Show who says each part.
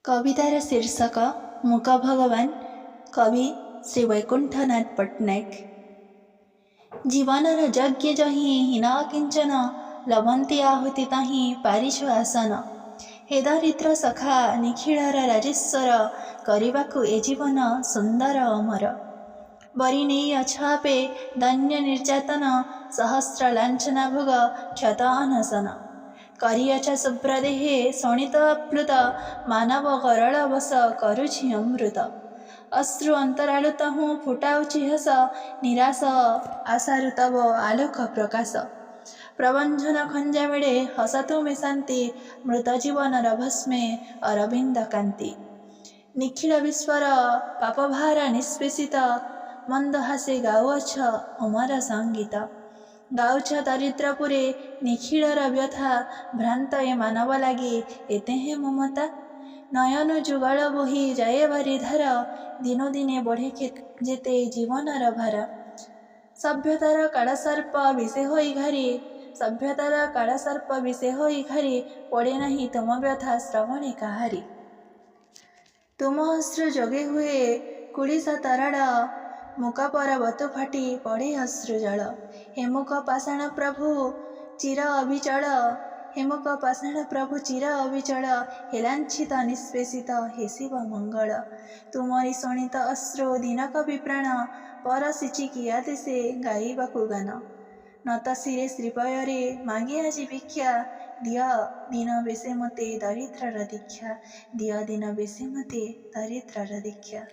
Speaker 1: कवितार शीर्षक मूक भगवान। कवि श्री वैकुंठनाथ पट्टनायक। जीवनर यज्ञ जहि हीन किंचन, लभन्ति आहुति तहि पारिछ आसन। हे दरिद्र सखा निखिलर राजेश्वर, କରିବାକୁ ए जीवन सुंदर अमर। बरी नेई अछापे दैन्य निर्यातन, सहस्र लांछना भोग क्षत अनशन। करिअछ शुभ्र देहे शोणित अप्लुत, मानव गरल बस करुछि अमृत। अश्रु अंतरालु तहु फुटाउछि हस, निराश आशारु तब आलोक प्रकाश। प्रबंधन खंजा मेड़े हसतु मिशान्ति, मृत जीवनर भस्मे अरविंद कांति। निखिल विश्वर पापभार निष्पेषित, मंद हासे गाउअछ अमर संगीत। गाउछ दरिद्रपुरे निखिलर व्यथा, भ्रांत ए मानव लागे एते हे ममता। नयन जुगल बोही जाए बारिधार, दिनो दिने बढ़े जेते जीवनर भार। सभ्यतार कालसर्प विषे होई घारी, सभ्यतार कालसर्प विषे होई घारी, पड़े नहीं तुम व्यथा श्रवणे काहारी। तुम अश्रु जोगे हुए कुड़िस तरड़, मूक पर्वत फाटी पड़े अश्रु जल। हे मूक पाषाण प्रभु चिर अविचल, हे मूक पाषाण प्रभु चिर अविचल। हे लांछित निष्पेषित हे शिव मंगल। तुमरी शोणित अश्रु दिनक विप्राण, परसिछि किया देशे गाइबाकु गान। नत शिरे श्रीपୟରେ मागे आजि भिक्षा, दिय दिन बेशे मते दरिद्रर दीक्षा, दिय दिन बेशे मते दरिद्रर दीक्षा।